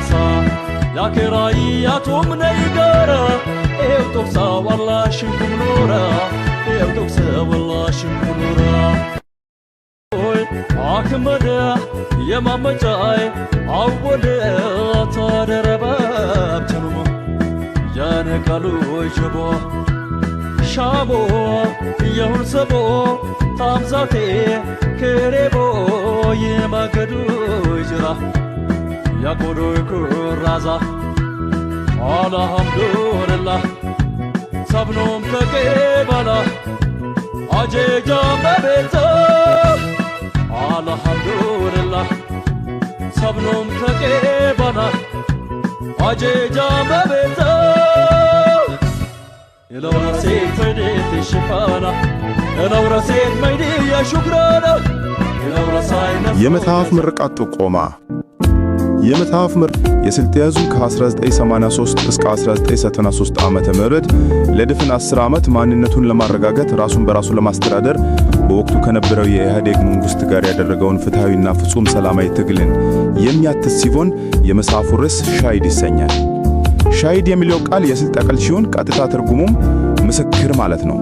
كيسا يا كراياتهم نيقارا إيو توكسا والله شنكم نورا إيو توكسا والله شنكم نورا أكمدا يا ماما جاي أولا تدرباب تنمو جانا كالو جبو شابو يهون سبو تامزاتي كريبو يما كدو جرا يا كدو كرازا الحمد لله سبنوم تكيبالا أجي جامع بيتا الحمد لله سبنوم تكيبالا أجي جامع بيتا لو رسيت ميدي في الشفانة لو رسيت ميدي يا شكرانا لو رساينا የመጽሐፍ ምርቃት ጥቆማ የመጽሐፍ ምርቅ የስልጤ ሕዝብ ከ1983 እስከ 1993 ዓመተ ምህረት ለድፍን 10 ዓመት ማንነቱን ለማረጋገጥ ራሱን በራሱ ለማስተዳደር በወቅቱ ከነበረው የኢህአዴግ መንግስት ጋር ያደረገውን ፍትሃዊና ፍጹም ሰላማዊ ትግልን የሚያትት ሲሆን የመጽሐፉ ርዕስ ሻሂድ ይሰኛል። ሻሂድ የሚለው ቃል የስልጤ ቃል ሲሆን ቀጥታ ትርጉሙም ምስክር ማለት ነው።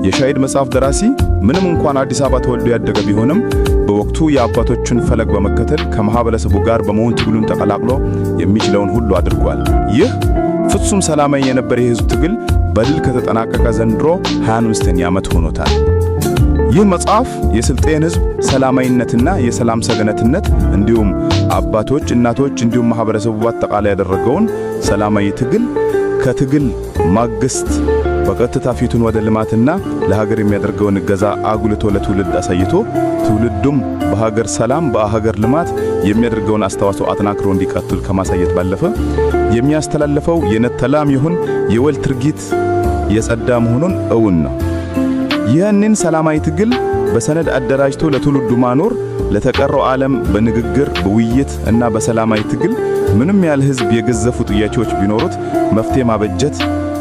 የሻሂድ መጽሐፍ ደራሲ ምንም እንኳን አዲስ አበባ ተወልዶ ያደገ ቢሆንም በወቅቱ የአባቶቹን ፈለግ በመከተል ከማህበረሰቡ ጋር በመሆን ትግሉን ተቀላቅሎ የሚችለውን ሁሉ አድርጓል። ይህ ፍጹም ሰላማዊ የነበረ የህዝብ ትግል በድል ከተጠናቀቀ ዘንድሮ 25ኛ ዓመት ሆኖታል። ይህ መጽሐፍ የስልጤን ህዝብ ሰላማዊነትና የሰላም ሰገነትነት እንዲሁም አባቶች፣ እናቶች እንዲሁም ማህበረሰቡ በአጠቃላይ ያደረገውን ሰላማዊ ትግል ከትግል ማግስት በቀጥታ ፊቱን ወደ ልማትና ለሀገር የሚያደርገውን እገዛ አጉልቶ ለትውልድ አሳይቶ ትውልዱም በሀገር ሰላም በሀገር ልማት የሚያደርገውን አስተዋጽኦ አጠናክሮ እንዲቀጥል ከማሳየት ባለፈ የሚያስተላልፈው የነተላም ይሁን የወል ትርጊት የጸዳ መሆኑን እውን ነው። ይህንን ሰላማዊ ትግል በሰነድ አደራጅቶ ለትውልዱ ማኖር ለተቀረው ዓለም በንግግር በውይይት እና በሰላማዊ ትግል ምንም ያህል ህዝብ የገዘፉ ጥያቄዎች ቢኖሩት መፍትሄ ማበጀት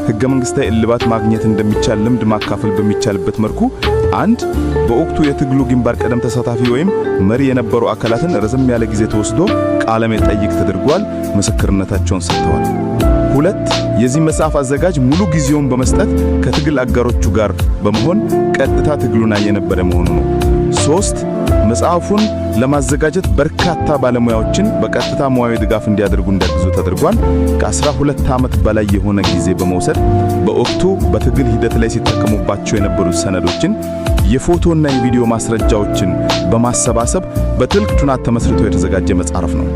ሕገ መንግሥታዊ እልባት ማግኘት እንደሚቻል ልምድ ማካፈል በሚቻልበት መልኩ አንድ በወቅቱ የትግሉ ግንባር ቀደም ተሳታፊ ወይም መሪ የነበሩ አካላትን ረዘም ያለ ጊዜ ተወስዶ ቃለ መጠይቅ ተደርጓል፣ ምስክርነታቸውን ሰጥተዋል። ሁለት የዚህ መጽሐፍ አዘጋጅ ሙሉ ጊዜውን በመስጠት ከትግል አጋሮቹ ጋር በመሆን ቀጥታ ትግሉን የነበረ መሆኑ ነው። ሶስት መጽሐፉን ለማዘጋጀት በርካታ ባለሙያዎችን በቀጥታ ሙያዊ ድጋፍ እንዲያደርጉ እንዲያግዙ ተደርጓል። ከ12 ዓመት በላይ የሆነ ጊዜ በመውሰድ በወቅቱ በትግል ሂደት ላይ ሲጠቀሙባቸው የነበሩ ሰነዶችን የፎቶና የቪዲዮ ማስረጃዎችን በማሰባሰብ በጥልቅ ጥናት ተመስርቶ የተዘጋጀ መጽሐፍ ነው።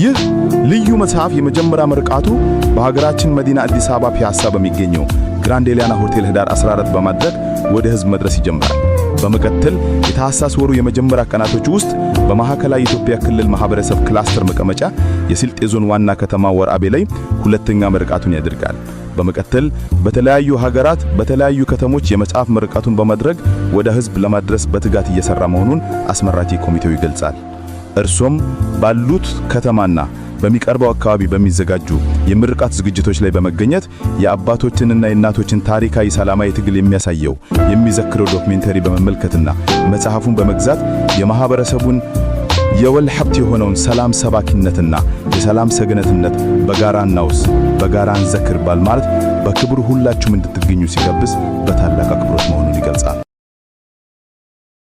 ይህ ልዩ መጽሐፍ የመጀመሪያ ምርቃቱ በሀገራችን መዲና አዲስ አበባ ፒያሳ በሚገኘው ግራንድ ኤሊያና ሆቴል ህዳር 14 በማድረግ ወደ ህዝብ መድረስ ይጀምራል። በመቀጠል የታህሳስ ወሩ የመጀመሪያ ቀናቶች ውስጥ በማዕከላዊ ኢትዮጵያ ክልል ማህበረሰብ ክላስተር መቀመጫ የስልጤ ዞን ዋና ከተማ ወራቤ ላይ ሁለተኛ ምርቃቱን ያደርጋል። በመቀጠል በተለያዩ ሀገራት በተለያዩ ከተሞች የመጽሐፍ ምርቃቱን በማድረግ ወደ ህዝብ ለማድረስ በትጋት እየሰራ መሆኑን አስመራጭ ኮሚቴው ይገልጻል። እርሶም ባሉት ከተማና በሚቀርበው አካባቢ በሚዘጋጁ የምርቃት ዝግጅቶች ላይ በመገኘት የአባቶችንና የእናቶችን ታሪካዊ ሰላማዊ ትግል የሚያሳየው የሚዘክረው ዶክመንተሪ በመመልከትና መጽሐፉን በመግዛት የማህበረሰቡን የወል ሀብት የሆነውን ሰላም ሰባኪነትና የሰላም ሰገነትነት በጋራ እናውስ በጋራ እንዘክር ማለት በክብር ሁላችሁም እንድትገኙ ሲጋብዝ በታላቅ አክብሮት መሆኑን ይገልጻል።